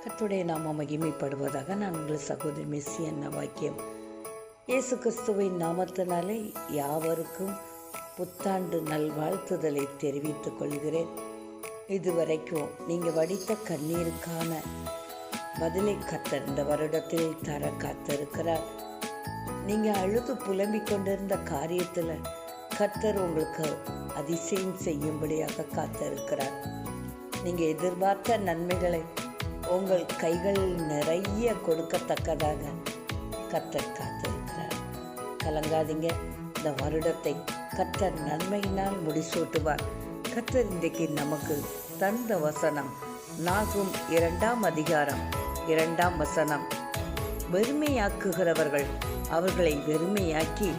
கர்த்தருடைய நாமம் மகிமைப்படுவதாக. நான் உங்கள் சகோதரி மெஸ்ஸி அண்ணா வாக்கியம். இயேசு கிறிஸ்துவின் நாமத்தினாலே யாவருக்கும் புத்தாண்டு நல்வாழ்த்துதலை தெரிவித்துக் கொள்கிறேன். இதுவரைக்கும் நீங்கள் வடித்த கண்ணீருக்கான பதிலை கர்த்தர் இந்த வருடத்தில் தர காத்திருக்கிறார். நீங்கள் அழுது புலம்பிக் கொண்டிருந்த காரியத்தில் கர்த்தர் உங்களுக்கு அதிசயம் செய்யும்படியாக காத்திருக்கிறார். நீங்கள் எதிர்பார்த்த நன்மைகளை உங்கள் கைகள் நிறைய கொடுக்கத்தக்கதாக கர்த்தர் காத்திருக்கிறார். கலங்காதீங்க. இந்த வருடத்தை கர்த்தர் நன்மையினால் முடிசூட்டுவார். கர்த்தர் இன்றைக்கு நமக்கு தந்த வசனம் நாகும் 2ஆம் அதிகாரம் 2ஆம் வசனம். வெறுமையாக்குகிறவர்கள் அவர்களை வெறுமையாக்கி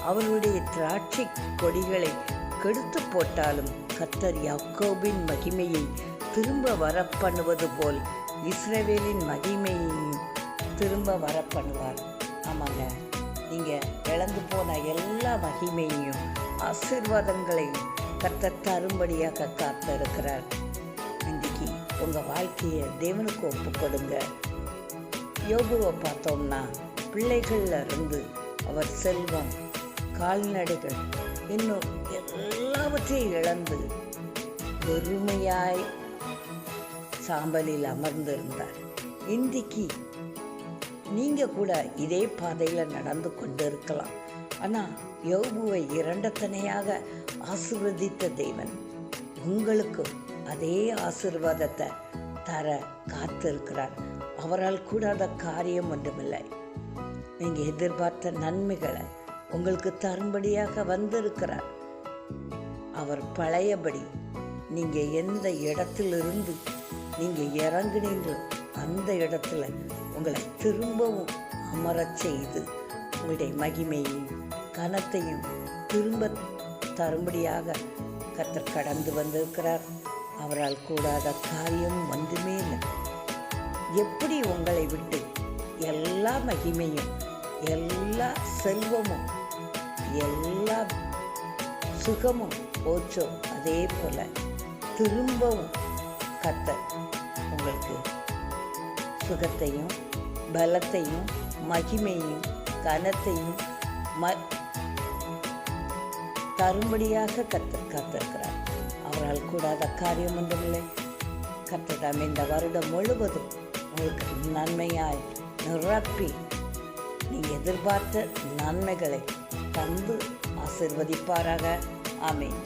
அவர்களுடைய திராட்சை கொடிகளை கெடுத்து போட்டாலும் கர்த்தர் யாக்கோபின் மகிமையை திரும்ப வரப்பண்ணுவது போல் இஸ்ரவேலின் மகிமையையும் திரும்ப வரப்பண்ணுவார். ஆமாங்க, நீங்கள் இழந்து போன எல்லா மகிமையையும் ஆசீர்வாதங்களையும் கர்த்தர் தரும்படியாக காத்திருக்கிறார். இன்றைக்கு உங்கள் வாழ்க்கையை தேவனுக்கு ஒப்பு கொடுங்க. யோபுவை பார்த்தோம்னா பிள்ளைகள்ல இருந்து அவர் செல்வம், கால்நடைகள், இன்னும் எல்லாவற்றையும் இழந்து வெறுமையாய் சாம்பலில் அமர்ந்திருந்தார். இன்றைக்கு நீங்கள் கூட இதே பாதையில் நடந்து கொண்டு இருக்கலாம். ஆனால் யோபுவை இரண்டத்தனையாக ஆசீர்வதித்த தேவன் உங்களுக்கும் அதே ஆசீர்வாதத்தை தர காத்திருக்கிறார். அவரால் கூடாத காரியம் ஒன்றுமில்லை. நீங்கள் எதிர்பார்த்த நன்மைகளை உங்களுக்கு தரும்படியாக வந்திருக்கிறார். அவர் பழையபடி நீங்கள் எந்த இடத்திலிருந்து நீங்கள் இறங்குனீங்களோ அந்த இடத்துல உங்களை திரும்பவும் அமரச் செய்து உங்களுடைய மகிமையையும் கனத்தையும் திரும்ப தரும்படியாக கர்த்தர் கடந்து வந்திருக்கிறார். அவரால் கூடாத காரியம் ஒன்றுமே இல்லை. எப்படி உங்களை விட்டு எல்லா மகிமையும், எல்லா செல்வமும், எல்லா சுகமும் போச்சோ அதே போல திரும்பவும் கர்த்தர் உங்களுக்கு சுகத்தையும் பலத்தையும் மகிமையும் கனத்தையும் தரும்படியாக கர்த்தர் காத்திருக்கிறார். அவரால் கூடாத காரியம் ஒன்றுமில்லை. கர்த்தர் இந்த வருடம் முழுவதும் உங்களுக்கு நன்மையாய் நிரப்பி நீங்கள் எதிர்பார்த்த நன்மைகளை தந்து ஆசீர்வதிப்பாராக. ஆமென்.